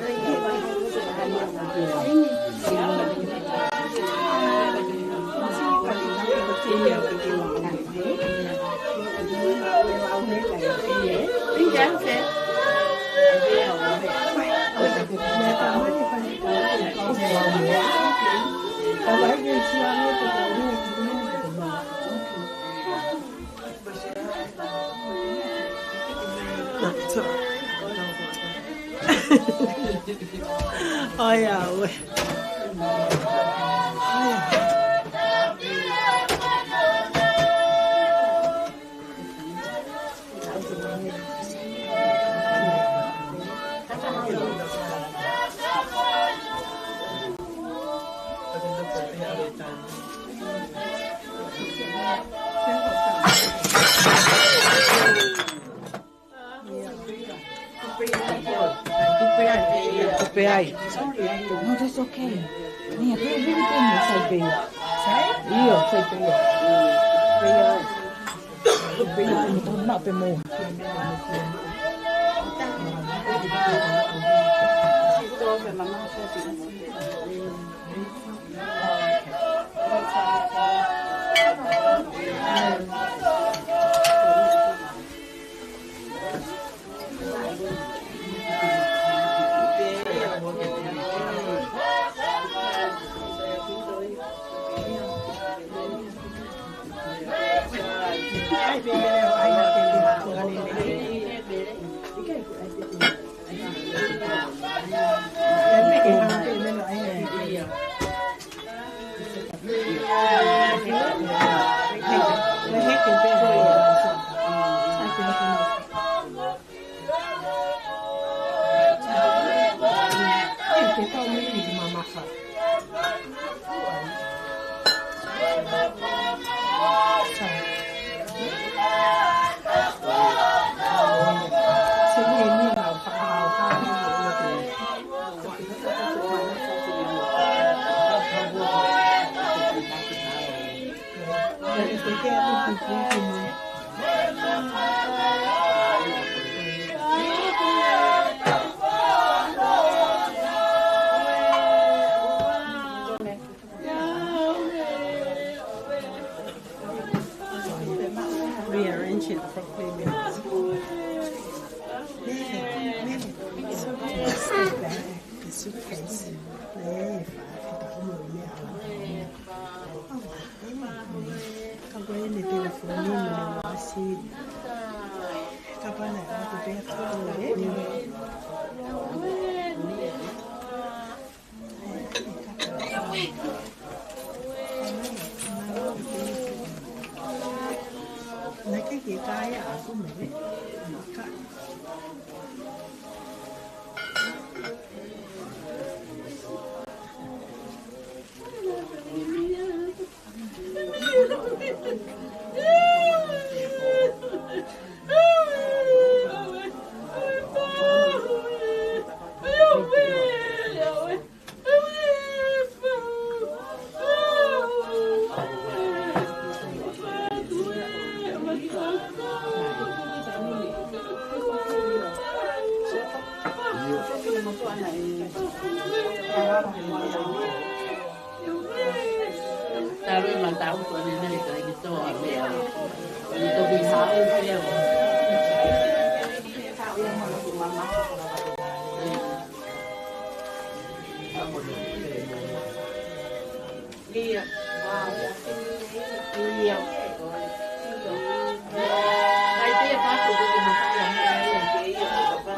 เ Ôi ơi. No, that's okay. Nè, cái này xài bì. Io, xài bì. Bây giờ mình không mặc về mồm. Rearrange it properly. Stay back. The suitcase. Đây, phải đảo người nha. Các bạn này telephone ni mình nói xin. Các bạn này có thể biết thôi. Lấy cái gì cái à của mình cái Taruh mantau tu ni ni kita gitu ambil. Itu bisa dia. Dia, dia. Đây dia pasal tu makan yang dia apa?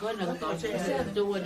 Kau nak tahu saya tu pun.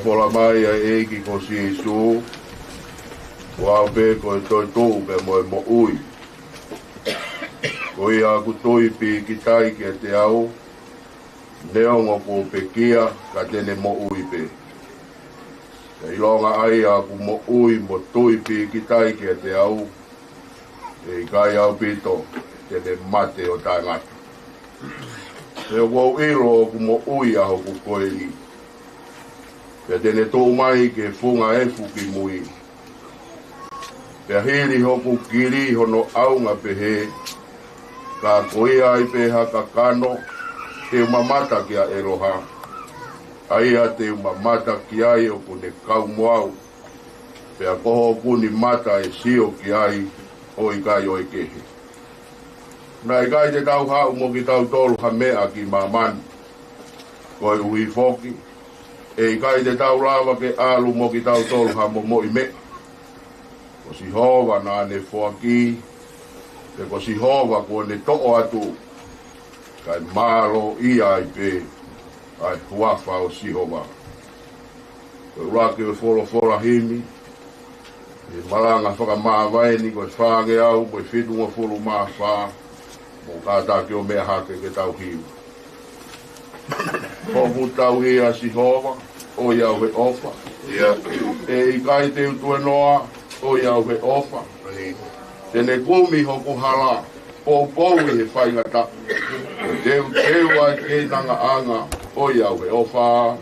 Pola mai e ki ko si su wa be ko to be mo ui ko ia ku toi pi ki tai ki te au neo ngo ko pe kia ka tene mo ui pe e ilonga ai a ku mo ui mo toi pi ki tai ki te au e kai au pito tene mate o tai ngata e wo iro ku mo ui a ho ku koe i Pea tene tō mai ke whunga e fuki mui. Pea hiri hoku kiri hono aunga pehe. Ka koe ai peha ka kano. Te umamata kia eroha. Aia te umamata ki ai o kune kau moau. Pea koho kuni mata e sio ki ai o i kai o i kehe. Na i kai te tau hau mo ki tau tolu ha mea ki mamani. Koe ui foki. E kai te tau rawa ke alu mo ki tau tolu ha mo i me. Ko si hova nā ne whoaki, te ko si hova ko ne to'o atu, kai mālo i ai pe, ai huafa o si hova. Ko urake o whora himi, e maranga whakamāwaini, ko e whaange au, ko e whitunga whuru mā whā, mo kātā ki o mea hake ke tau hiu. Hoku tau hea si hova, o iau he ofa. E i kai te utue noa, o iau he ofa. Tene kumi hoku hala, pou i he whaingata. Teu ai ke nanga anga, o iau he ofa.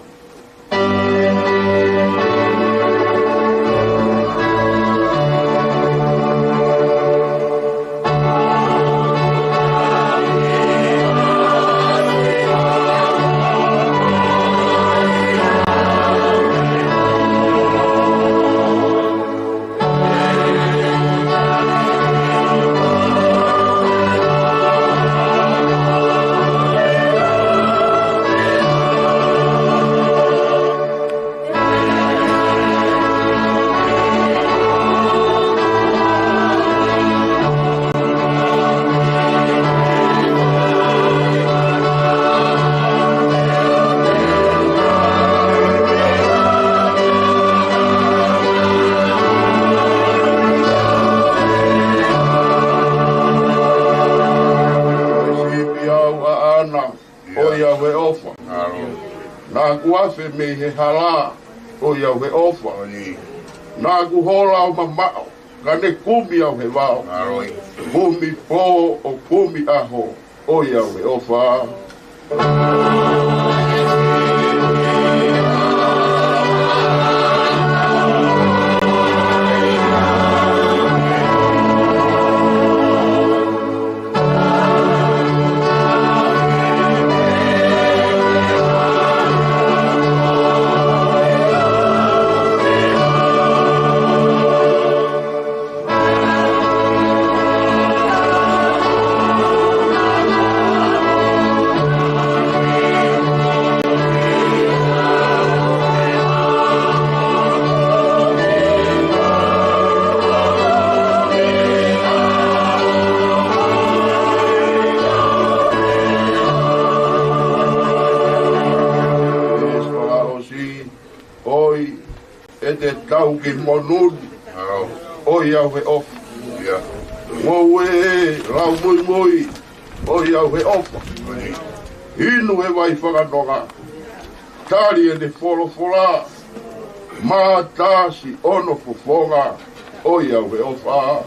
Ma kuafe me he hala o iau he ofa. Nā ku hola o mamao. Kane kumi au he wao. Kumi po o kumi aho o iau he ofa. Tau ki monuni, o iau he ofa. Ngau e lau mui mui, o iau he ofa. Inu he wai whakanonga, tari e ne wholofola, mā tāsi ono fofonga, o iau he ofa.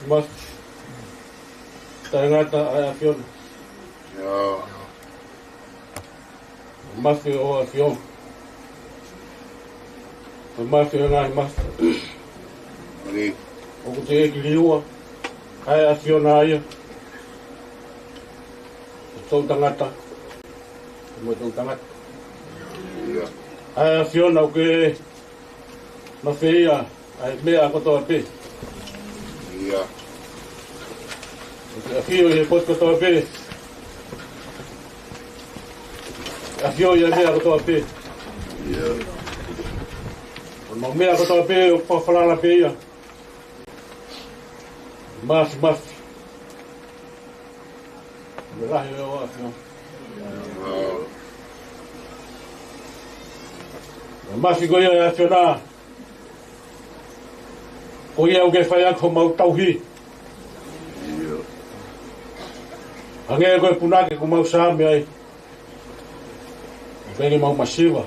Mas tangata afion. Mas o afion. Mas ngai mas. Ni. O que tem que liua. Ai afion ai. Sou tangata. Mo sou tangata. Ai afion o que na feia ai mea ko to pe. Afio e pot kotoa pe. Afio e mea kotoa pe. O mea kotoa pe o pawhalala pe ia. Mas. Me rahi e o afio. Mas ko ia e afio nā. Ko ia o ke whai ako mau tauhi. Angea koe punake ko mau sāme ai. Venge mau masiwa.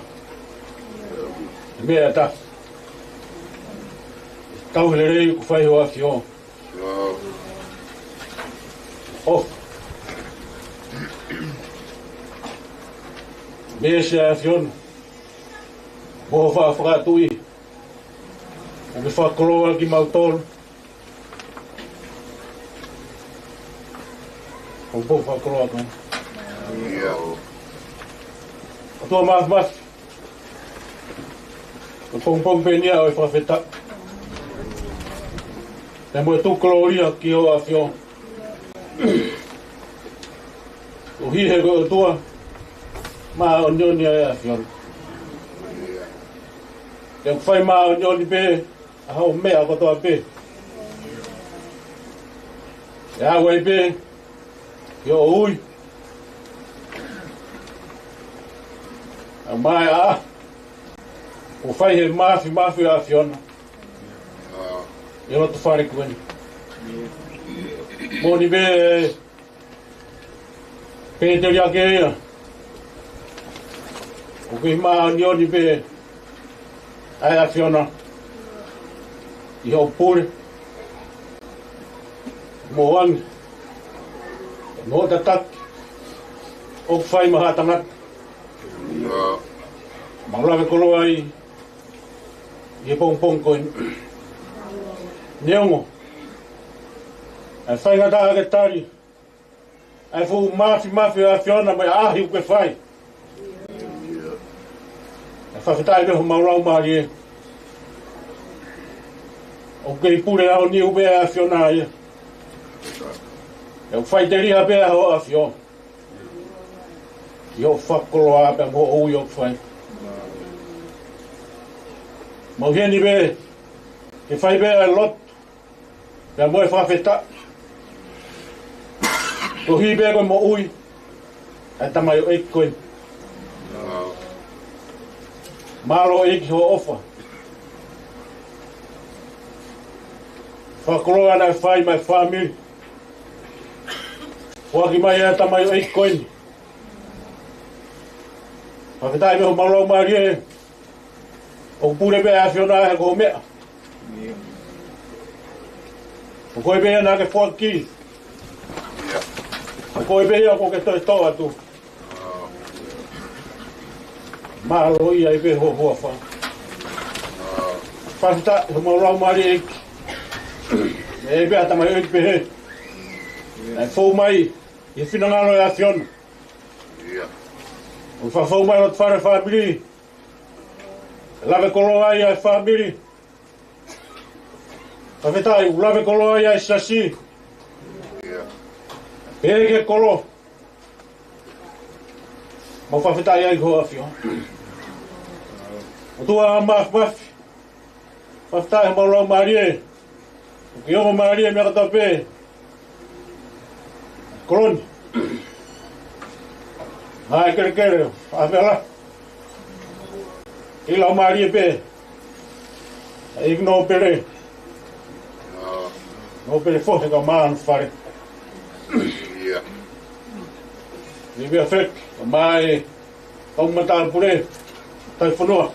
Mea ta. Tau hele rei ku whai hoa ki o. Mea se a fiona. Moho wha whakatui. O me whakoroa ki mau tolu. O pou whakoroa kai. O tua mas. O pong penia o e whawheta. Te mo e tukoloria ki o a fio. O hihe ko o tua. Maa o nyoni a fio. Te whai maa o nyoni pe. A hao mea ko toa pe. E awa i pe. Yo ui. A mai a. O whai he mafi a fiona. E roto whare kueni. Moni be. Pēteri ake ea. O kui maa nioni be. Ai a fiona. I hau pure. Mo wangi. No tatak. O fai mahatangat. Manglawe koloai. Ye pong koin. Neongo. Ai fai ngata ake tari. Ai fu mafi a fiona mai ahi uke fai. Ai whawhetai meho maurau maari e. O kei pure ao ni ube a fiona ia. E o fai te riha bea ho a fiona. Yo whakolo a pe mo o yo fai. Mau heni be. Ke fai bea lot. Pea mo e whawheta. Ko hi bea koe mo ui. Ai tamai o eik koe. Malo eik ho ofa. Whakolo ana e whai mai whamiri. Waki mai e tamai o eik koe. Whakatai meho maurau maari e. O pure bea a whiona e ko mea. O koe bea na ke whaki. O koe bea ko ke toi toa tu. Mahalo ia i be ho hoa wha. Whakata ho maurau maari e. E bea tamai o eik behe. E fau mai. I whinangalo e a whiona. O whawhau mai o te whare whamiri. Lave kolo ai ai whamiri. Whawhetai, lave kolo ai ai sasi. Pege kolo. Mau whawhetai ai hoa whio. O tua mafi. Whawhetai mau lau marie. O ki ongo marie mea kata pe. Koloni. Ai kere, a vela. I lau marie pe. I no pere. No pere fohe ka maan whare. Ni vea fek, o mai tau matal pure, tai whanua.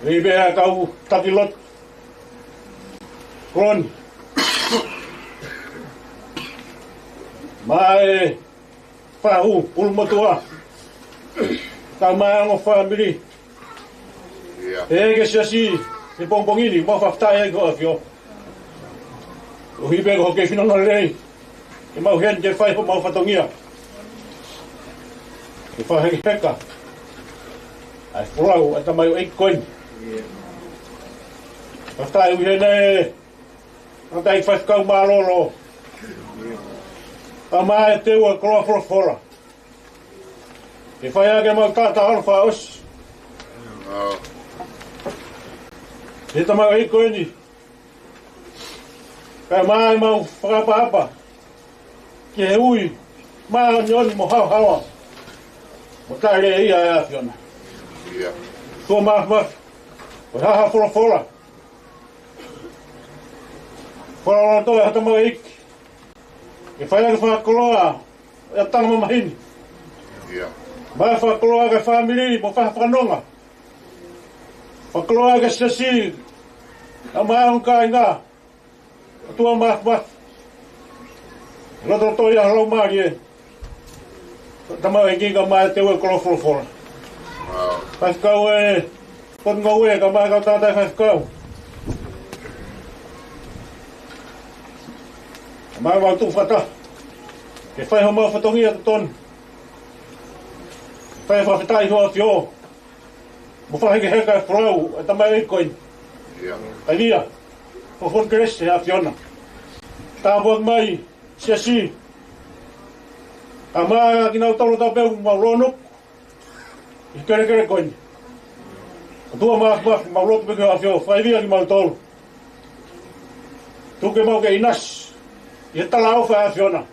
Ni vea kau takilot. Klon. Mai Pahu pulmotua. Tau mai ango whamiri. Ege siasi, ni pongpongini, mo whaftai ai koa whio. O hibe ko ke whinanga rei. I mau hen ke whai ho mau whatongia. I whahegi heka. Ai whulau, ai tamai o eik koin. Whaftai ui hene. Whaftai whaifkau maalolo. Ta mai te ua kroa whora. E whai ake mau tata alfa os. E tamai o eik koini. Kai mai mau whakapapa. Ke he ui, maa nioni mo hau hawa. Mo taere ia e a whiona. Tua maa, o haha whora. Whora toi hata mau iki. E whai ake whakoloa, e tanga mo mahini. Mai whakoloa ke whamiri, mo whakawhanonga. Whakoloa ke sasi, a mai onka inga. Tua maa. Loto toi a lau maari e. Tamau e kinga mai te ue kolo whora. Whaifkau e, konga ue ka mai kau tātai whaifkau. Mai wau tu whata. Ke whaiho mau whatongia te tonu. Whai whawhetai hoa whio. Mo whaheke heka e whorau, e tamai e koin. Kai lia, o whon kerese a whiona. Tābuak mai, siasi. A maa ki nau talo tau peu mau ronuk. I kere koini. A tua mau rotu peke a whio. Whaivia ki mau tolu. Tuke mau ke inas. I he tala au wha a whiona.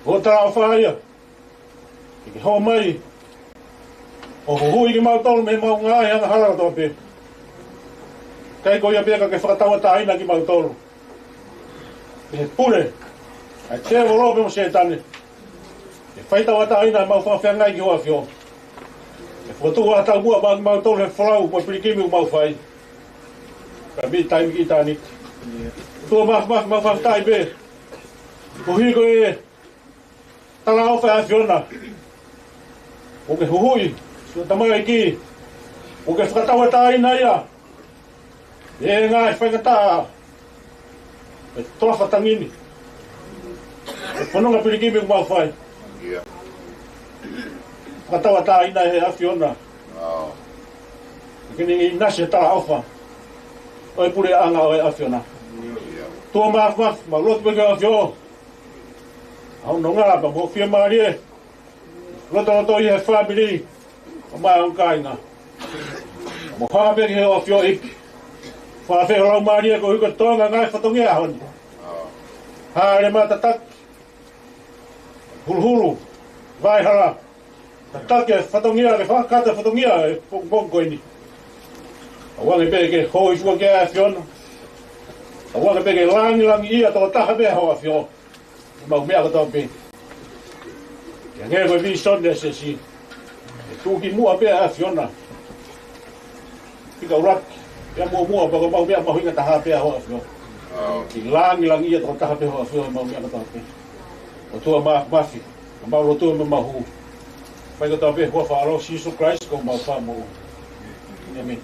Ho tala au wha ia. I ki hoa mai. O hui ki mau tolu me mau ngai hanga harara tau pe. Kai ko ia peka ke whakataua ta aina ki mau tolu. I he pure. Ai te wolope mo se tane. E whaita wata aina mau whawhia ngai ki hoa whio. E whatu wata mua mau tolu he whalau mo pirikimi mau whai. Ka mi taimi ki tānik. Tua mau whawhtai be. Kuhi koe tala o whea whiona. O ke huhui, so tamai ki. O ke whakatawa tā ina ia. E ngā e whaingata e toa whatangini. E whanonga pirikimi ku mau whai. Whakatawa tā ina e a whiona. Kini i nasi e tala awha. Oi pure anga o e a whiona. Tua maaf maaf, ma lotu peke a whio. Au no ngā pa mo whia maari e. Loto i he family. O mai au kāinga. Mo whakapeki he o whio iki. Whawhewha lau maari e ko hiko tonga ngai whatongi a honi. Haere matatak. Hulu. Vai hara. Tatak e whatongi a ke whakata whatongi a e pongkoini. Awange peke hoi sua ke a whiona. Awange peke langi ia tō taha mea hoa whio. Mau mea katoa pe. Ia ngē koe vi sonde se si. E tūki mua pea a whiona. Pika uraki. Ia mua pako mau mea mahuinga taha pea hoa whio. Ki langi ia tō taha pea hoa whio mau mea katoa pe. O tua mafi. Mau rotua me mahu. Pai katoa pe hua whaaro Jesus Christ ko mau whaamo. Amen.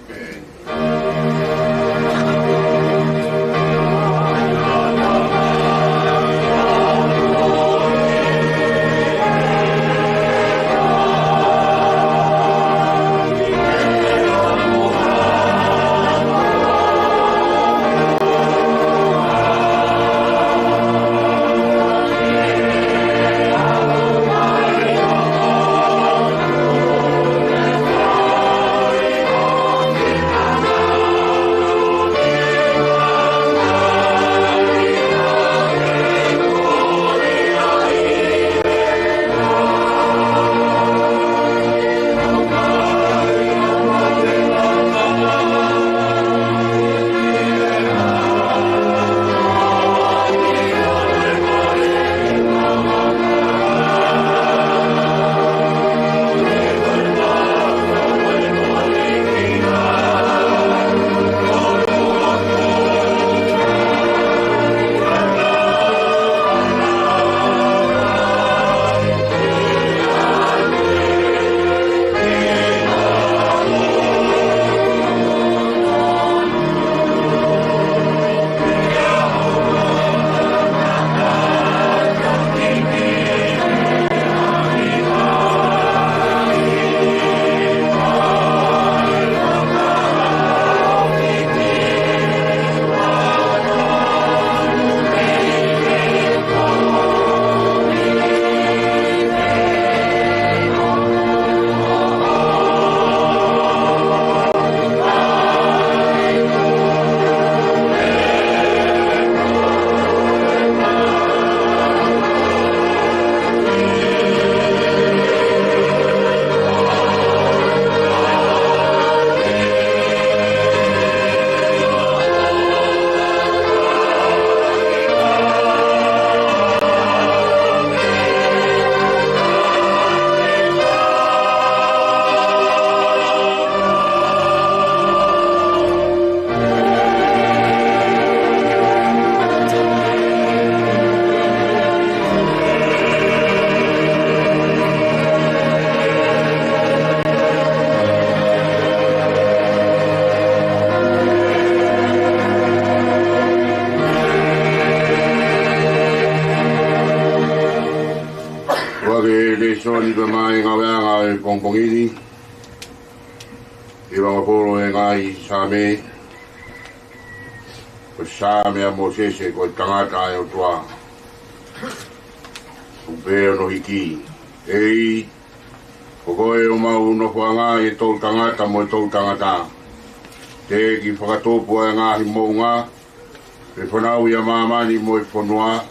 Soni ka mai ngā weanga e pongpongini. I wangaporo e ngai sāme. Ko sāme a Mosese ko tangata e o tua. Upea no hiki. Ei, ko koe o mau no whanga e tōu tangata mo e tōu tangata. Te ki whakatōpua e ngāhi mounga. Pe whanau ia mamani mo e whanua.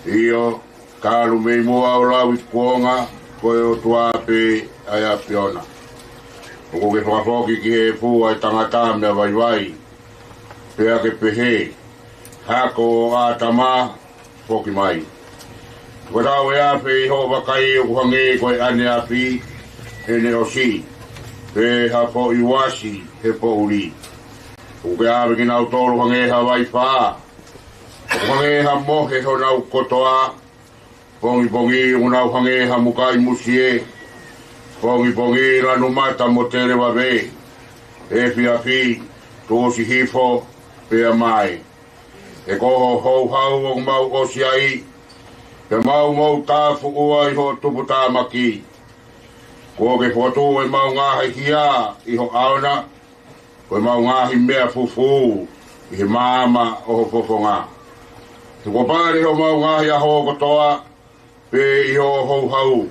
Io. Karu mei mua o lau i kuonga, koe o tua pe ai a piona. O ko ke whakafoki ki he fua e tangata mea vai. Pea ke pehe, hako o a tama, foki mai. Ko tau e a pe i ho wakai o kuhange koe ane a pi, e ne o si. Pe hako i wasi, he po uri. O ke awe ki nau tolu hange Hawaii wha. Hangeha mohe ho nau kotoa. Pongi unau hangeha mukai musie. Pongi la numata motere wave. Afi, tosi hifo, pea mai. E koho hou hau o mau osiai. Pe mau tāfu ua iho tupu tāmaki. Ko ke fotu e mau ngahi hia iho aona. Ko mau ngahi mea fufu. I mama o fofonga. Ko pare ho mau ngahi aho kotoa. Pe iho hou hau.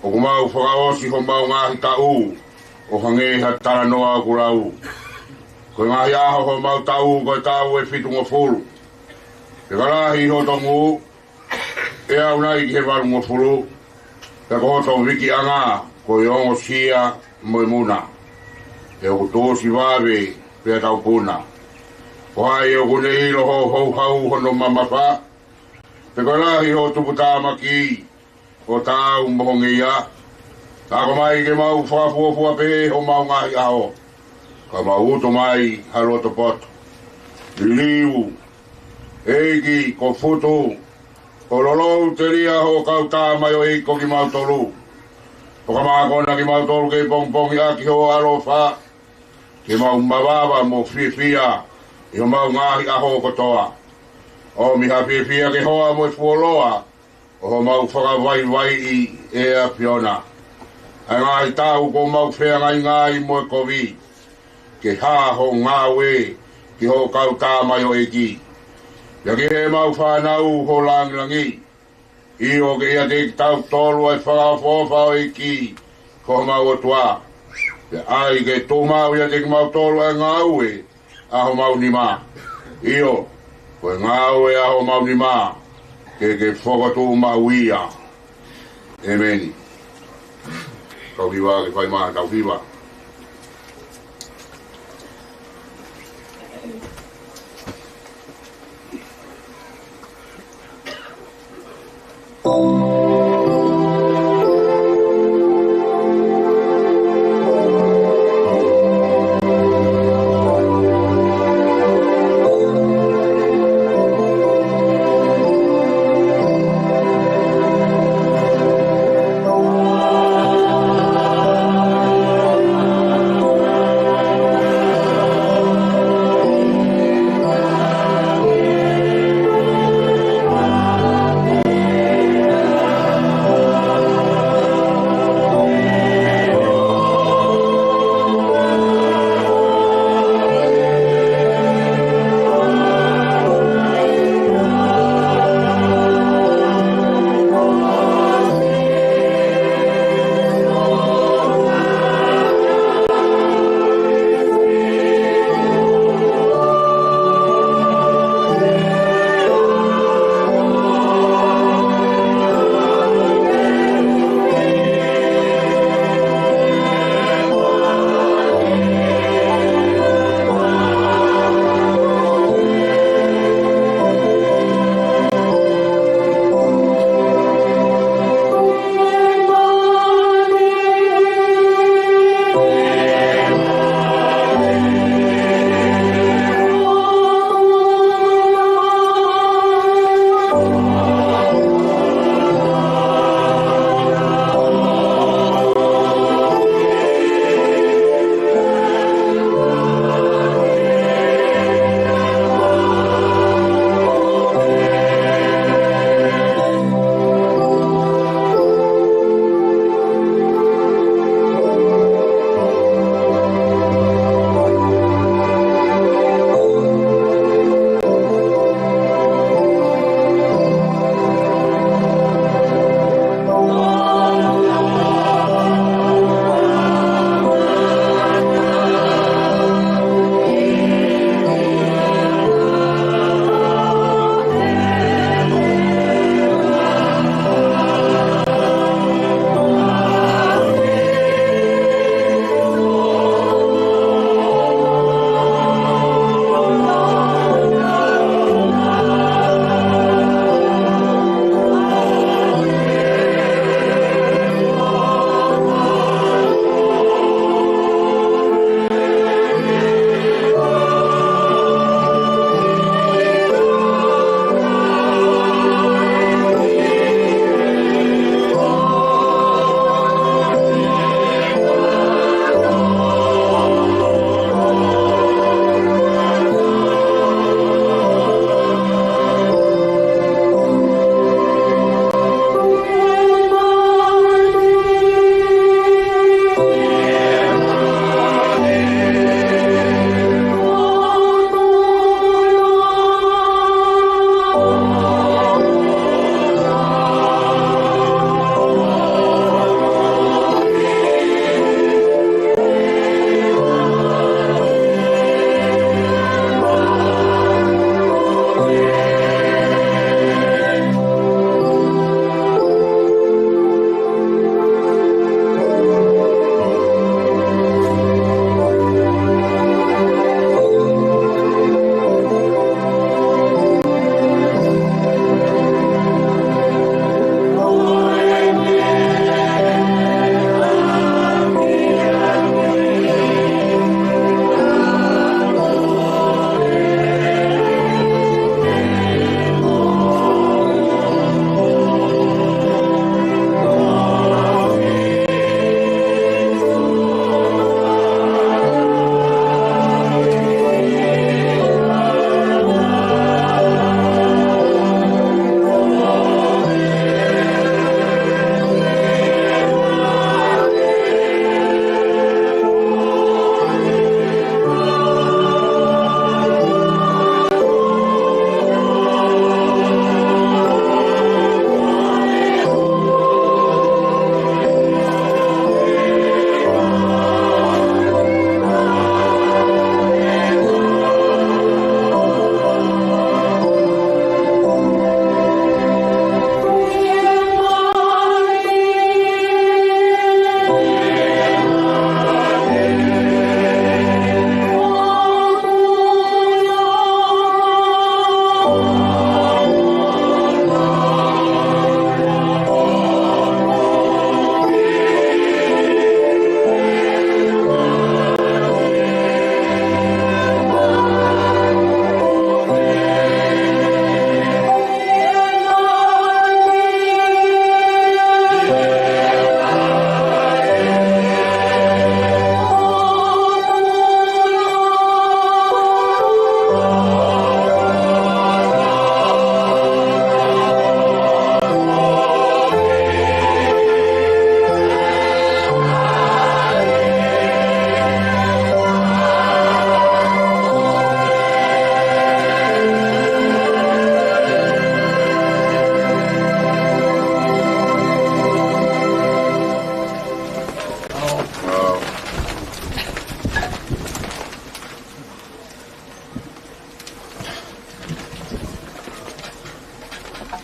O ko mau whakaosi ho mau ngahi tau. O hangeha tara noa kurau. Ko ngahi aho ho mau tau ko tau e fitunga fulu. Te karahi ho tongu. E au nai ki he waru mo fulu. Te kohoto wiki anga. Ko iongo sia mo muna. E o kutosi wawe. Pea tau puna. Ko hai o kune hilo ho hau hono mamapa. Te karahi ho tupu tāmaki. O tau mohongi ia. Tako mai ke mau whakafuafua pe ho mau ngahi aho. Ka mau uto mai haroto poto. Liu. Eiki ko futu. O lolou te ria ho kau tāmai o eiko ki mau tolu. O ka maa kona ki mau tolu ke pongpongi aki ho alo wha. Ke mau mawaba mo whiwhia. I ho mau ngahi aho kotoa. O miha whiwhia ke hoa mo e fuoloa. O ho mau whakawai I ea piona. Ai ngai tau ko mau whea ngai mo e kovi. Ke ha ho ngawe ki ho kau tāmai o eki. Ia ke he mau whanau ho langilangi. I o ke ia te tau tolu ai whakafofa o eki. Ko mau o tua. Ia ai ke tō mau ia te mau tolu ai ngau e. A ho mau ni mā. I o. Ko e ngau e a ho mau ni mā. Ke whakatū mau ia. Emeni. Kau hiwa ke whai maa kau hiwa.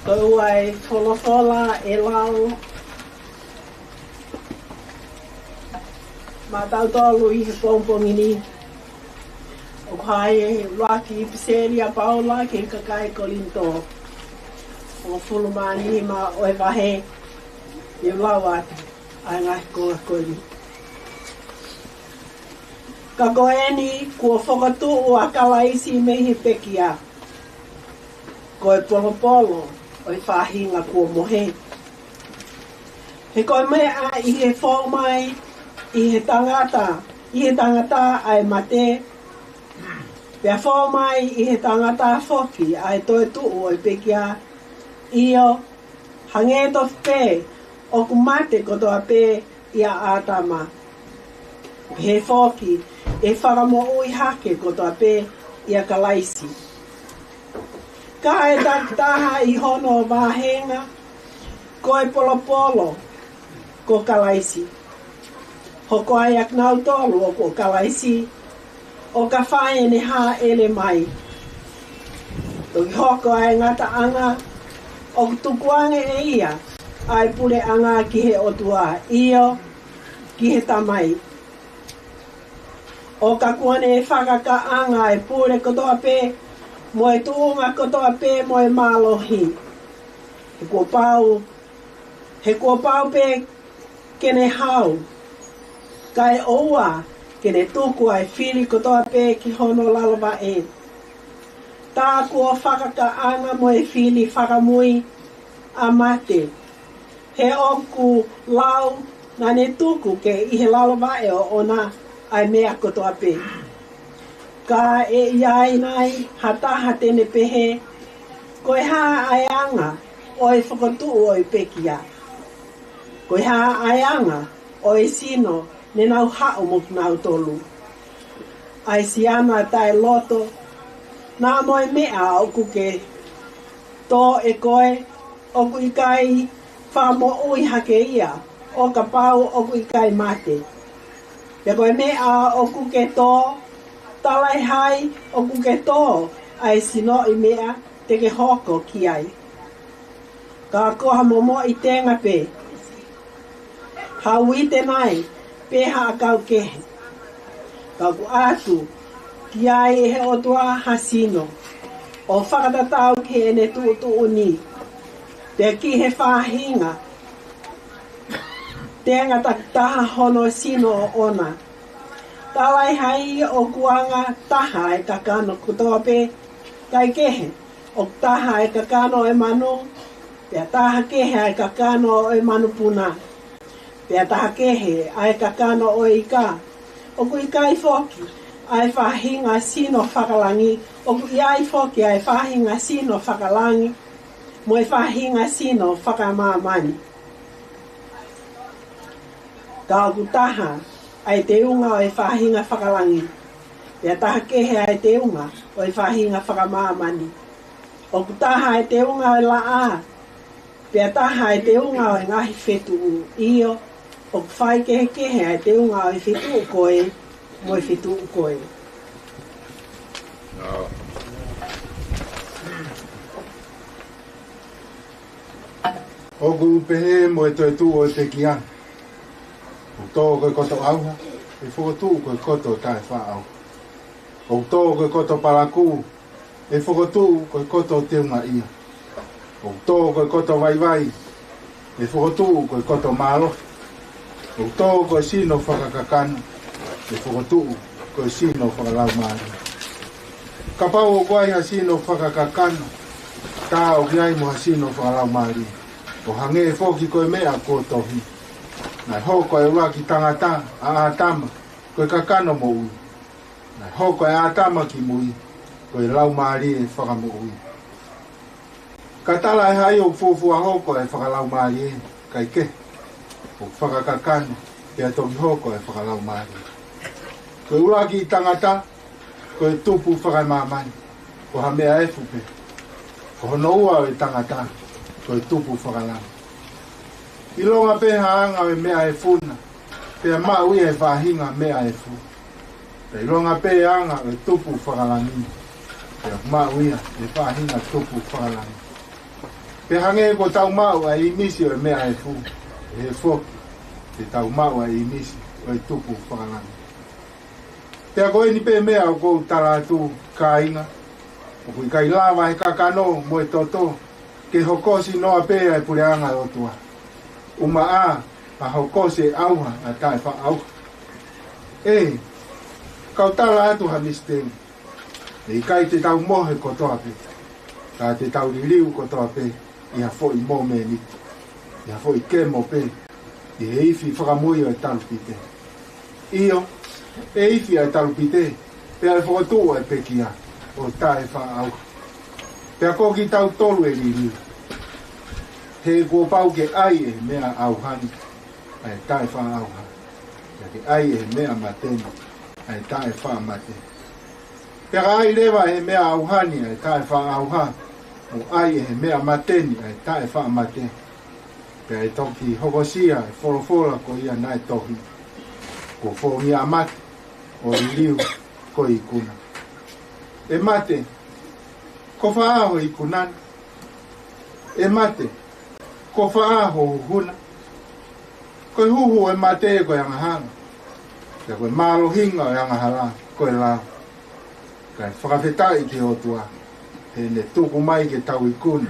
Ko ai wholofola e lau. Ma tau tolu I he pongpongi ni. O kai e waki I piseri a paula ke kakai kolinto. O fulumani ma o e wahe. I lau atu. Ai ngai koa kori. Ka koeni kua whakatu o a kalaisi me he pekia. Ko e polo polo. O I whahinga kua mohe. He koe mea I he whaumai, I he tangata ai mate. Pea whaumai I he tangata whoki ai toe tuu o I pekia. Io, hangeto whpe, o kumate kotoa pe ia ātama. He whoki, e whakamo ui hake kotoa pe ia kalaisi. Ka e taktaha I hono wahenga, ko e polo polo, ko kalaisi. Hoko ai ak nau tolu o ko kalaisi, o ka whae ne ha ele mai. Toki hoko ai ngata anga, o tukuange e ia, ai pule anga ki he otua, io, ki he tamai. O ka kuane e whakaka anga e pule kotoa pe, mo e tuunga kotoa pe mo e mālohi. He kua pau pe kene hau. Kai oua kene tuku ai whiri kotoa pe ki hono lalava e. Tā kua whakaka anga mo e whiri whakamui a mate. He oku lau na ne tuku ke I he lalava e o ona ai mea kotoa pe. Ka e iai nai hataha tene pehe, koe haa ai anga o e whakatu o I pekia. Koe haa ai anga o e sino ne nau hao mok nau tolu. Ai si ana tai loto, nā moe mea o kuke. Tō e koe, o ku I kai whamo ui hake ia, o ka pau o ku I kai mate. Pea koe mea o kuke tō, talai hai o kuke tō ai sino I mea teke hoko ki ai. Ka koha momo I tenga pe. Hau I te mai, pe ha kau kehe. Ka ku atu, ki ai e he otua hasino. O whakatatau ki e ne tuu ni. Te ki he whahinga. Tenga taktaha hono sino o ona. Talai hai o kuanga taha e kakano kutoa pe kai kehe. O taha e kakano e manu. Pea taha kehe e kakano e manu puna. Pea taha kehe e kakano o ika. O ku ika I whoki ai whahinga sino whakalangi. O ku iai whoki ai whahinga sino whakalangi. Mo e whahinga sino whakamamani. Ka ku taha ai te unga o e whahinga whakalangi. Pea taha kehe ai te unga o e whahinga whakamamani. O ku taha ai te unga o e laa. Pea taha ai te unga o e ngahi whetu io. O ku whai kehe ai te unga o e whetu koe. Mo e whetu koe. O ku pehe mo e toi tu o te kia. O tō koe koto auha, e whakatū koe koto tae whaau. O tō koe koto paraku, e whakatū koe koto teunga ia. O tō koe koto vai, e whakatū koe koto malo. O tō koe sino whakakakana, e whakatū koe sino whakalau maari. Ka pau o koe ha sino whakakakana, tā o kiai mo ha sino whakalau maari. O hange e whoki koe mea kōtohi. Nai hoko e waki tangata a atama, koe kakano mo ui. Nai hoko e atama ki mui, koe lau maari e whakamo ui. Ka tala e hai o fufua hoko e whakalau maari e, kai ke. O whakakakano, e toki hoko e whakalau maari. Koe waki tangata, koe tupu whakamamani, ko ha mea e fupe. Ko hono ua e tangata, koe tupu whakalau. I longa pe haanga me mea e funa, pe ma ui e whahinga mea e fu. Pe longa pe anga e tupu whakalangi, pe ma ui e whahinga tupu whakalangi. Pe hange ko tau mau ai misi o mea e fu. E fo. Te tau mau ai misi o tupu whakalanga. Pe a koe ni pe mea o kou tala tu kāinga. O kui kai lawa he kakano mo e toto. Ke hokosi noa pe ai pureanga o tua. Uma a hokosi auha a tae wha auha. E, kau tala atu ha misteng. E kai te tau mohe kotoa pe. Ka te tau riliu kotoa pe. Ia fo i mo me niti. Ia fo i ke mo pe. I e ifi whakamui o e talupite. Io, e ifi a talupite. Pe ai whakatua e pekia. O tae wha au. Pe a koki tau tolu e riliu. He kua pau ke ai e mea au hani. Ai tae wha au ha. Ia ke ai e mea mateni. Ai tae wha mate. Pe a ai lewa e mea au hani. Ai tae wha au ha. O ai e mea mateni. Ai tae wha mate. Pe ai toki hokosia e whorofora ko ia nai tohi. Ko whongi a mate. O riliu ko i kuna. E mate. Ko whaaho i kunani. E mate. Ko whaaho huna. Ko huhu e mate e koe angahanga. Te koe malo hinga o angahara. Koe lao. Kai whakawhetai ki o tua. He ne tuku mai ke tau i kuna.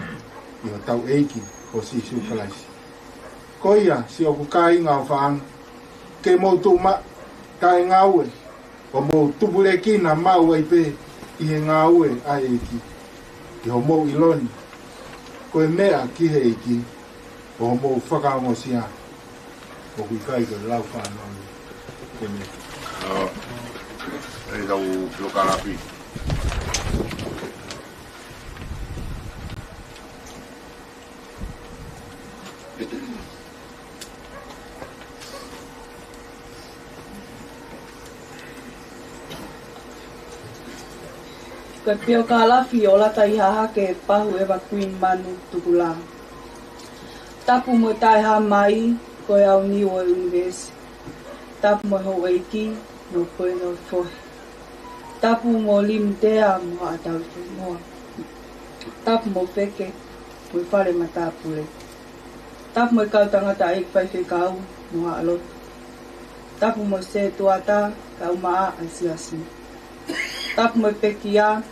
I o tau eiki o si supalaisi. Ko ia si o kuka inga o whaanga. Ke mou tu ma. Tae ngaue. O mou tupule kina mau ai pe. I he ngaue ai eiki. I ho mou iloni. Koe mea ki he eiki. O mou whakaongo sia. O kui kai koe lau whanau. Koe mea. Ei tau lokarapi. Koe pio ka lafi o Lata i Hahake Pahu Evergreen Tukulā. Tapu mo tai ha mai koe au ni o universi. Tapu mo ho eiki no koe no fohe. Tapu mo limtea mo atau moa. Tapu mo peke mo whare matapure. Tapu mo kau tangata e whaiwhi kau mo alot. Tapu mo se tuata kau maa asiasi. Tapu mo pekia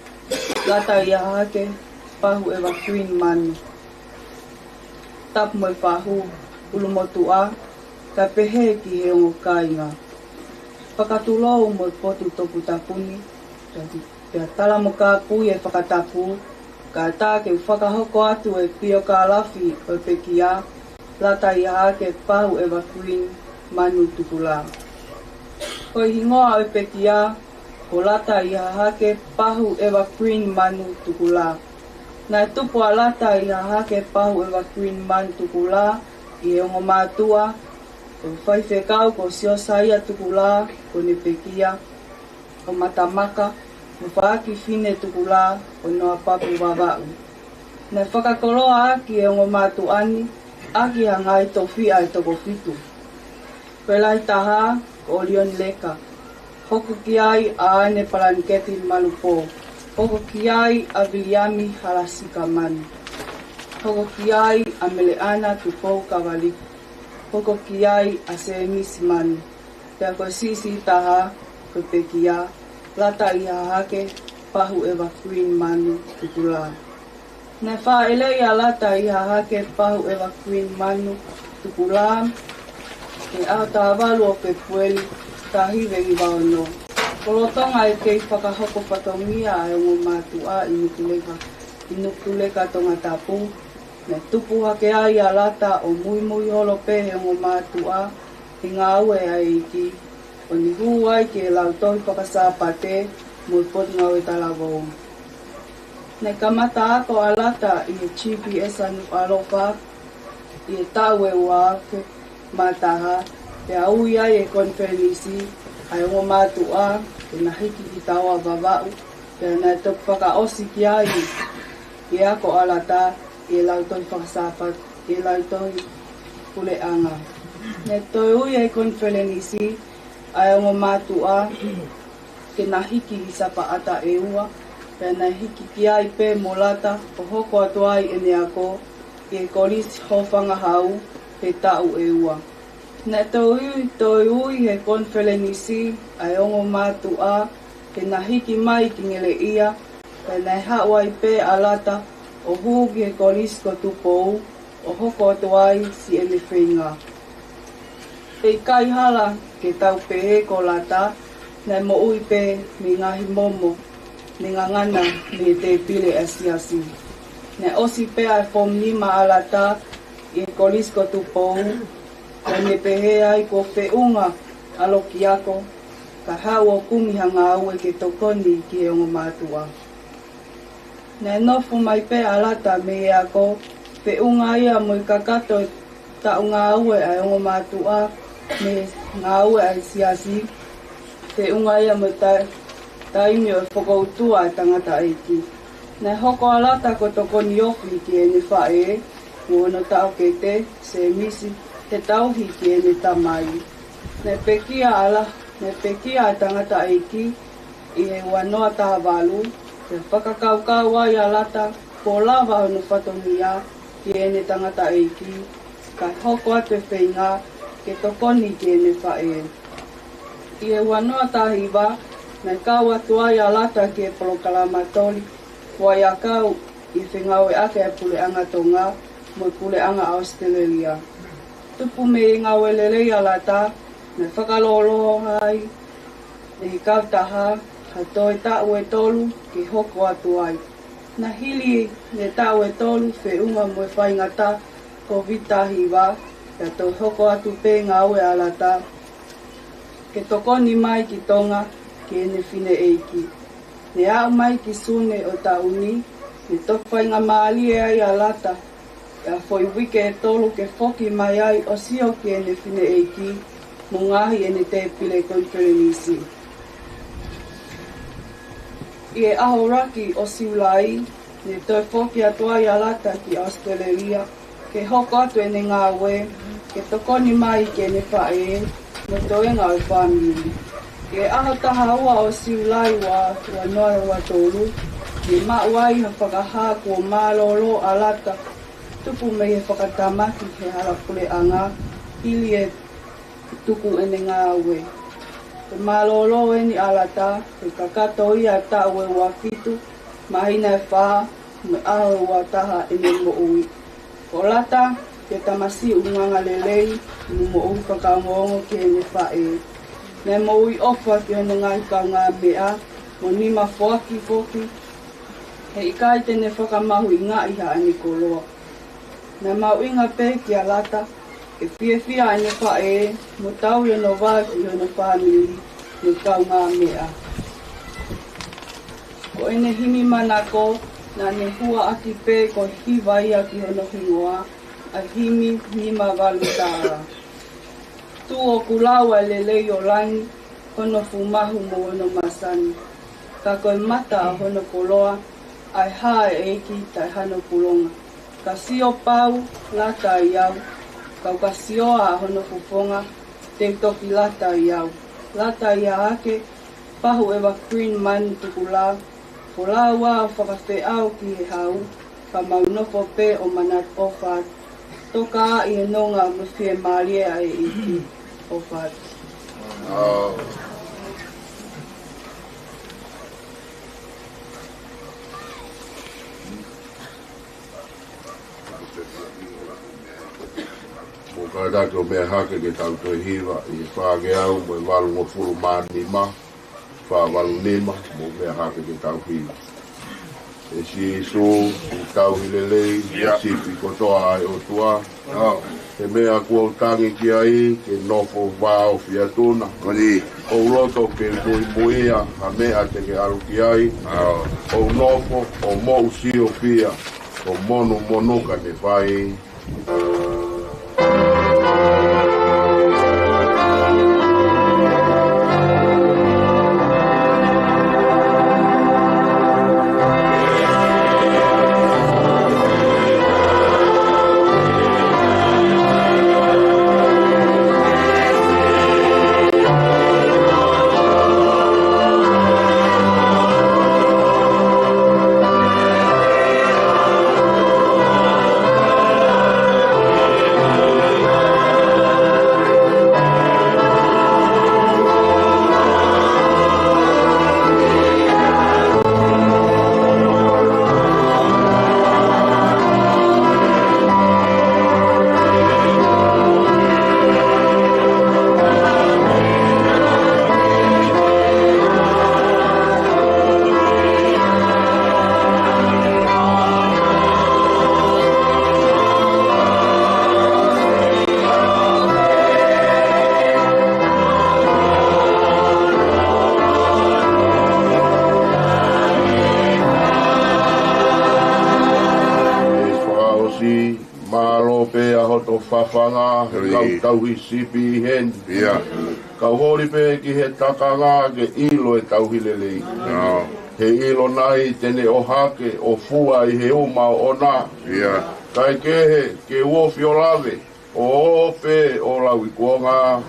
Lata i Hahake Pahu Evergreen Tapu mo pahu ulumotua ka pehe ki he ongo kainga. Pakatulou mo potu topu tapuni. Pea tala mo ka pui e whakatapu. Ka tā ke whakahoko atu e pio ka lafi o pekia Lata i Hahake Pahu Evergreen Tukulā. Koi hingoa o pekia ko Lata i Hahake Pahu Evergreen Tukulā. Nai tupu a Lata i Hahake Pahu Evergreen Tukulā i ongo mātua ko whaiwhekau ko Siosaia Tukulā ko ne pekia o matamaka mo whaaki whine Tukulā o noa papu Vava'u. Nai whakakoloa aki e ongo mātuani aki hangai tofi ai toko fitu. Pelai taha ko Olion Leka. Hoko ki ai a ane palanketi malupo. Hoko ki ai a Viliami Halasika manu. Hoko ki ai a Meleana Tupou Kavali. Hoko ki ai a Seemisi manu. Pea koe sisi taha koe pekia Lata i Hahake Pahu Evergreen Tukulā. Nai wha elei a Lata i Hahake Pahu Evergreen Tukulā. E au tāwalu o pe pueli tahiwe i wao no. Kolotonga e kei whakahoko patongia e ongo mātua i nukuleka tongatapu. Ne tupu hake ai a Lata o mui holo pehe ongo mātua i ngā ue ai iki. O ni huu ai ke lau tohi whakasāpate mui poti ngau e talawou. Ne kamata ako a Lata i e GPS anu alofa i e tau e uake mataha. Pe au ia e konferenisi ai ongo mātua e na hiki ki taua Vava'u. Pe na toku whakaosi ki ai i ako a Lata i e lau tohi whakasāpat, i e lau tohi puleanga. Ne toi ui e konferenisi ai ongo mātua ke na hiki i sapa ata e ua. Pe na hiki ki ai pe mo Lata o hoko atu ai e ne ako e kolis hofanga hau he tau e ua. Na toi ui he konfelenisi ai ongo mātua ke nahiki mai ki ngele ia e nei hawa i pe a Lata o hugi he kolis ko tupou o hoko atuai si ele whenga. E kai hala ke tau pe ko Lata nei mo ui pe mi ngahi momo ni ngangana ni te pile asiasi. Ne osi pe ai fom lima a Lata i kolis ko tupou ka ne pehe ai ko whiunga alo ki ako ka hau o kumi hanga au e ke tokoni ki e ongo mātua. Ne nofu mai pe a Lata me e ako whiunga ia mo i kakato ta unga au e ai ongo mātua me ngā au e ai siasi whiunga ia mo taimi o whakautua e tangata eiki. Ne hoko a Lata ko tokoni ofi ki e ni whae mo ono tau ke te se misi te tauhi ki e ni tamai. Ne pekia a tangata eiki i he wanoa taha walu te whakakaukau ai a Lata ko lava ono whatongia ki e ni tangata eiki ka hoko atu e whenga ke tokoni ki e ni whae. I he wanoa tahiwa na kau atu ai a Lata ki e polokalamatoli wai a kau i whengau e ake e puleanga tonga mo puleanga Australia. Tupu me i ngau e lelei a Lata me whakalolo hai e hi kau taha ha toi tau e tolu ki hoko atu ai. Na hili ne tau e tolu whiunga mo e whaingata ko vitahiwa ya toi hoko atu pe ngau e a Lata ke tokoni mai ki tonga ki ene whine eiki. Ne au mai ki sune o tauni, ne towhainga maali e ai a Lata, e a foi wike e tolu ke foki mai ai o sio ki ene whine eiki, mo ngahi ene te pile konferenisi. I e aho raki o siulai, ne toi foki atua i a Lata ki Australia, ke hoko atu ene ngā we, ke tokoni mai ki ene whae, mo toenga o whamiri. Ke aho taha ua o siulai wa noa wa tolu, ke mauai ha whakaha kua mālolo a Lata, tupu mei he whakatamaki he harapule anga, ili e tuku ene ngā ue. Ke mālolo eni a Lata, ke kakato ia tau e ua fitu, mahina e wha, me aho ua taha ene mo ui. Ko Lata, ke tamasi unganga lelei, mo ui whakaongo ke ene whae. Ne mo ui ofa ki ono ngai ka ngā mea, mo nima whoaki foki, he ikai tene whakamahu i ngā iha ane koloa. Ne mau inga pe ki a Lata, ke whia ane whae, mo tau i ono wāki i ono whāmiri, ni kau ngā mea. Ko ene himi manako, na ne hua aki pe ko hiwa ia ki ono hingoa, a himi nima walu tāra. Tu o kulaua lelei o langi, hono fumahu mo ono masani. Ka koe mata a hono koloa, ai hae eiki tai hano pulonga. Ka sio pau, Lata i au. Kau ka sioa a hono fufonga, te toki Lata i au. Lata i Hahake Pahu Evergreen Tukulā. Ko la ua o whakawhi au ki he hau, ka maunofo pe o manat ofat. Toka i he nonga mwhie maria e iki. Ofat. Mo ka dato me hake ke tau toi hiwa i whaage au mo i walu mo furu mānima, wha walu nima mo me hake ke tau hiwa. E si so, i tau hilelei, e si pi kotoa ai o tua. He mea kua utangi ki ai, ke nofo wāo fiatuna. O roto ke muia, ha mea te ke aru ki ai. O nofo, o mo usio pia, o mono monoka te whai. whawhanga, kau tauhi sipi hen. Kau hori pe ki he takanga ke ilo e tauhi lelei. He ilo nai tene o hake, o fua i he uma o na. Kai kehe, ke uofi o lave, o ope o lawi kuonga.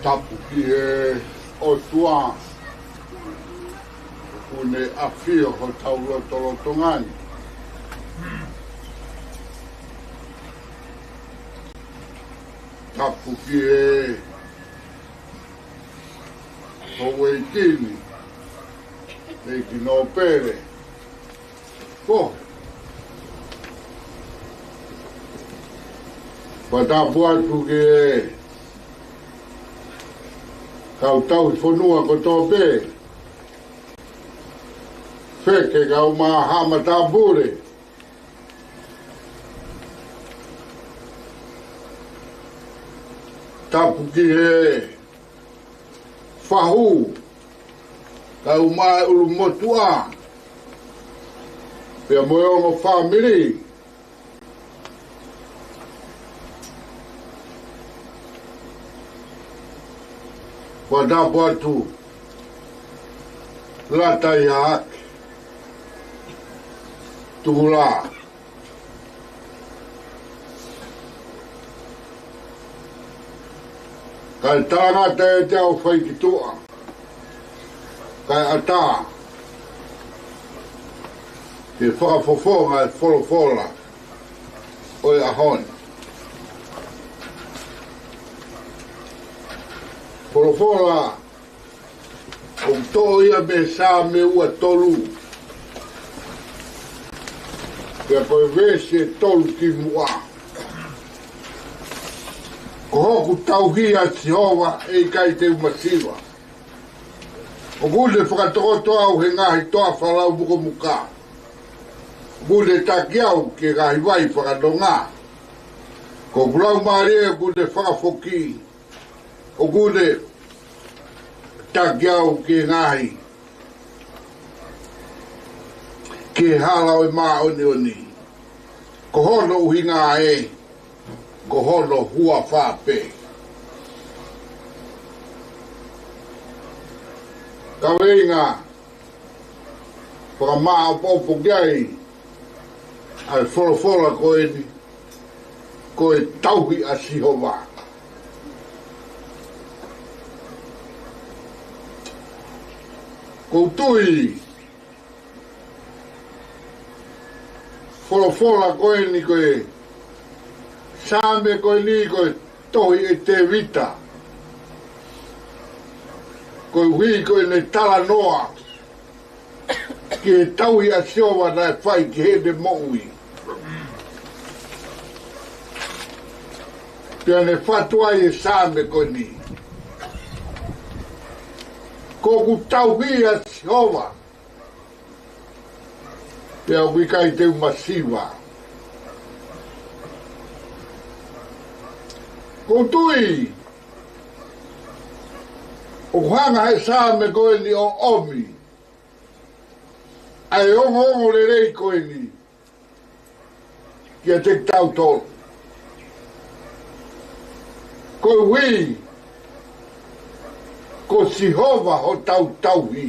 Tapu ki e o tua une afio ho tauro tolo tongani. Tapu ki e ho weitini e ki no pere. Ko. Patapu atu ki e kau tau I whanua ko tō pē. Wheke kau mā hama tā pūre. Tapu ki he whahu. Kau mā ulu motua. Pea moe o whamiri. Wadapu atu Lata I Hahake Tukulā. Kai tāngata e te au whaikitua. Kai ata te whakafofonga e wholofola o I ahoni. Wholofola o tō ia me sā me ua tolu. Pea koe vese tolu ki mua. Ko hoku tauhia Jehova e kai te umasiwa. O gule whakatokoto au he ngahi toa whalau muko muka. Gule takiau ke ngahi wai whakatonga. Ko gulau maari e gule whakafoki. O gule takiau ke ngahi. Ke hala o maa oni oni. Ko hono uhinga e. Ko hono hua whape. Ka weinga, whaka maa popo gai, ai wholofola koe tauhi a Jehova. Ko tui, wholofola koe ni koe, sāme koe ni koe tohi e te vita. Koe hui koe ne tala noa. Ki he tauhi a Jehova na e whai ki he ne moui. Pea ne whatuai e sāme koe ni. Ko ku tauhi a Jehova. Pea wikai te umasiwa. Ko tui, o hanga he sāme koe ni o omi, Ai ongo le rei koe ni. Kia te tau tolu. Koe hui. Ko Sihova ho tau tau hi.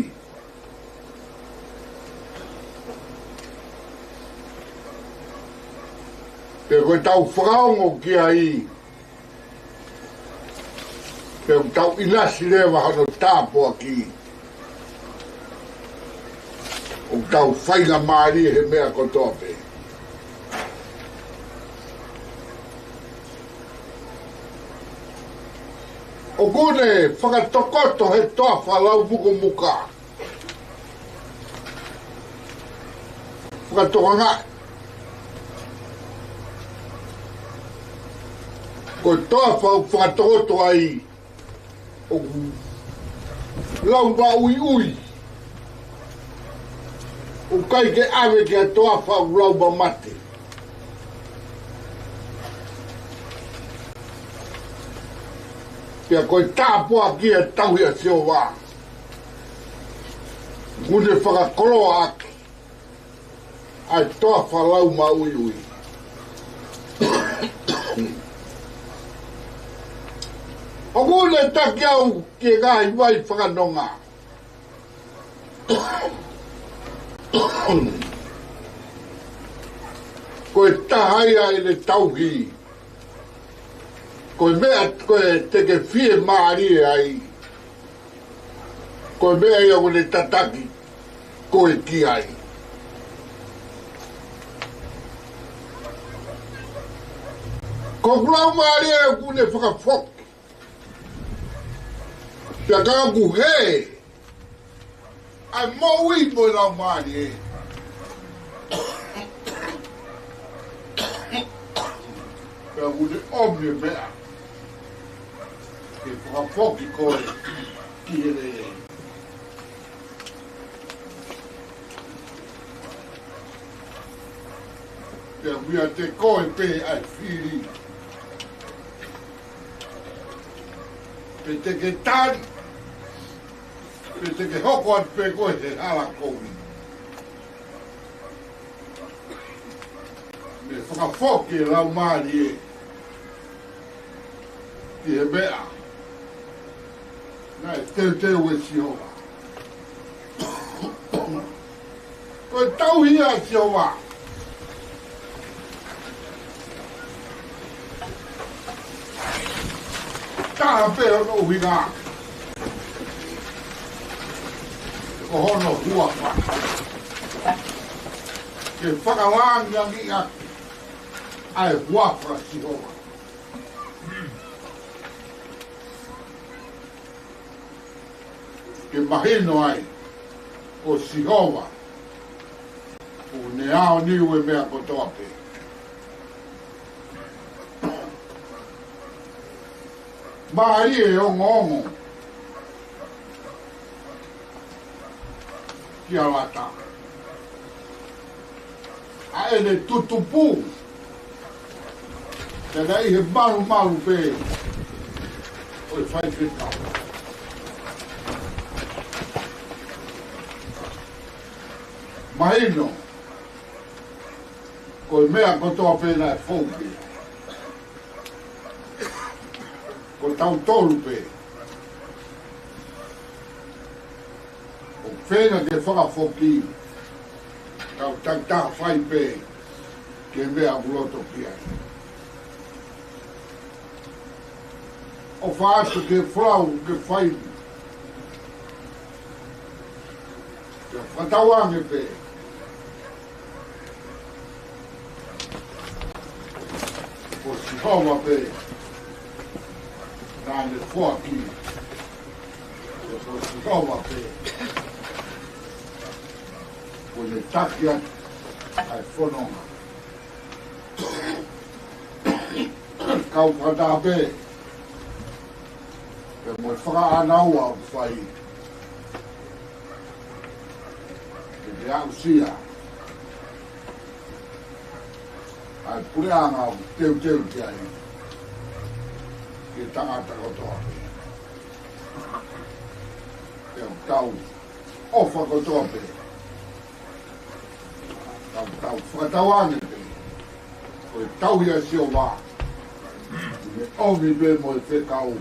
Te koe tau whakaongo kia i. Te tau inasi rewa hano tāpua ki. O tau whainga maari he mea kotoa pe. O kune whakatokoto he toa whalau muko muka. Whakatoko ngā. Ko toa whakatokoto ai. O lau ba ui ui. O kai ke awe ke toa whau lau ba mate. Pia koe tāpua kia tauhia seo wā. Mune whakakoloa ake. Ai toa whalau ma ui ui. O mune taki au kia ngai wai whakanonga. Koe tahaia i le tauhi. Koe mea koe teke fie maari ai. Koe mea ia wane tataki. Koe ki ai. Ko kulau maari ai kune whakafok. Pia kangaku he. Ai maui mo lau maari e. Pia kune omne mea. Ke whakafoki koe ki ere e. Pia mia te koe pe ai whiri. Pe te ke tani. Pe te ke hoko atu pe koe he hala koui. Me whakafoki e lau maari e. Ki he mea. Nai, teu e Sihova. Koe tauhia Sihova. Taha pe hono uhinga. Ko hono huaka. Ke whakalanga ni aki. Ai huaka Sihova. Ke mahino ai, o Sihova, o neao niu e mea kotoa pe. Maari e ongo, ki a Lata. A ele tutupu, te dai he malu pe, o e whai whitau. Mahino, koe mea kotoa pēnā e whaupi. Ko tau tolu pē. O whēna ke whakawhoki, tau tautaka whai pē, ke mea uloto pia. O whaatu ke whau ke whai. Ke whatawange pē. O Sihova pe, nāne whoaki, o Sihova pe, o le taki atu, ai whanonga. Kau whata pe, pe mo whakaanaua o whai, ke te au sia, ai pureanga o teu ki ai. Ke tangata kotoa. Te o tau ofa kotoa pe. whakatawange koe tau ia sio wā me omi be mo e whekau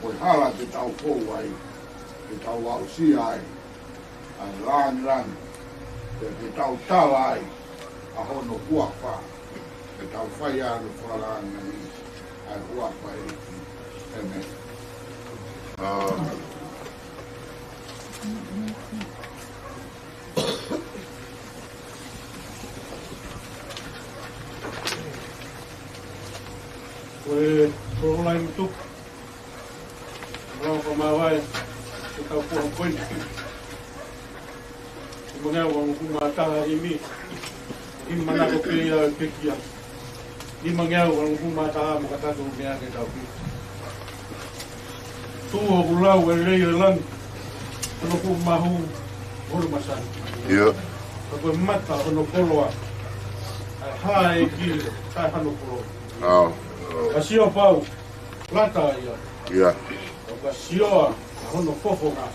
koe hala te tau fōu ai te tau au si ai a rang te tau tala ai a hono huawha te tau whai anu whalaranga ni a huawha e me Koe korolai mutu. Rau ka mawai. Te tau puang koini. Te mongea wang kumataha i mi. I manako pia pekia. I mongea wang kumataha makatato mea ke tau pi. Tua kulau e rei e lang. Ano ku mahu holo masani. Ia. Ka koe mata ano koloa. Ai hae ki tai hano koloa. Ka sio pau, lata ia. Ia. Ka sioa, hono fofonga.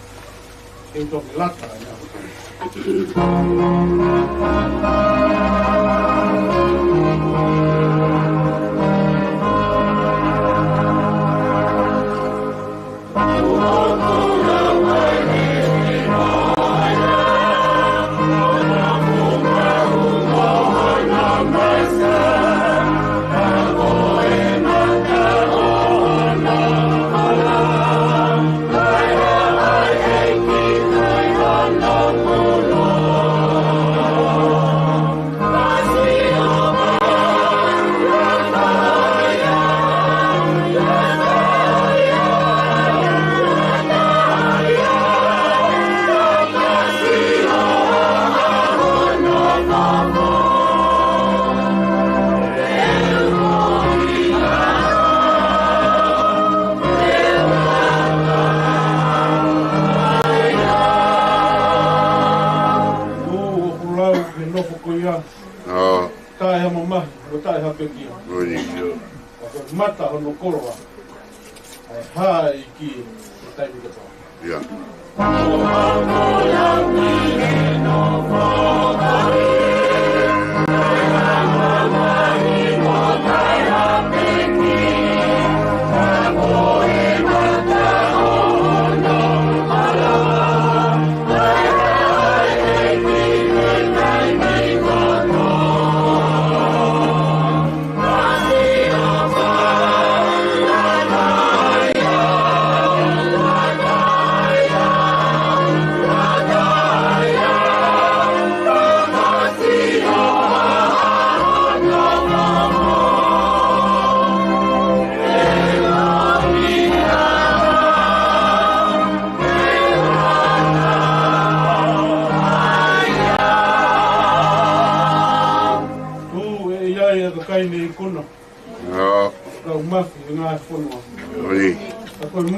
E toki lata ia. Mata hono koroa. Ai hae ki tai mi kato. Ia.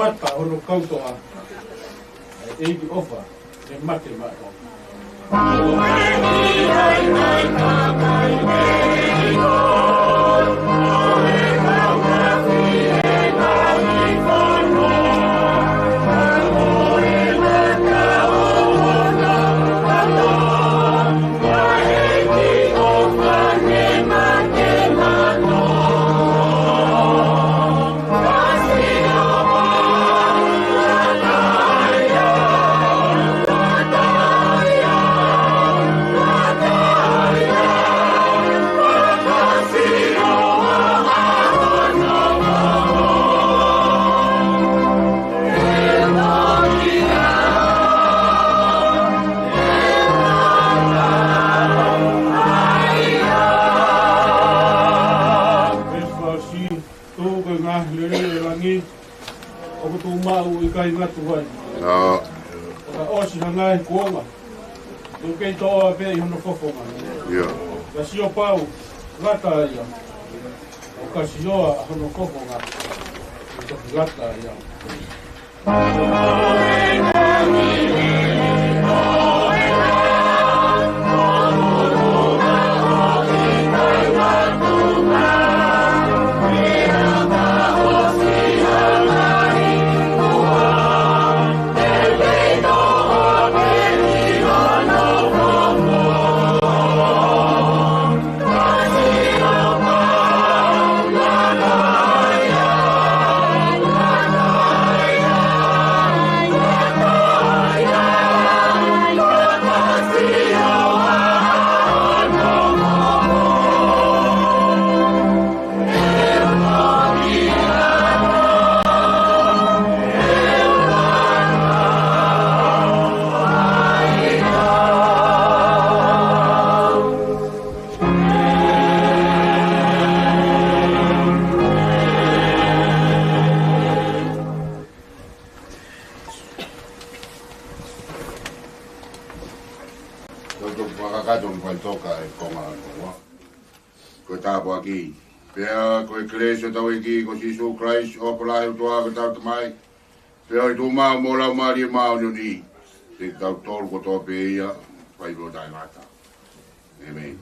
Mata hono kautoa e ibi ofa e mate mato. Kai ngatu vai. Ka osi hangai kuonga. Tu kei toa pe i hono fofonga. Ia. Ka sio pau, lata ia. O ka sioa hono fofonga. Tu lata ia. Ko tāpua ki. Pea ko e Kresio tau e ki ko Sisu Christ o palahi o toa ka tau tamai. Pea i tu mau mo lau maari e mau ni. Te tau tolu ko toa pe ia. Pai lo tai mata. Amen.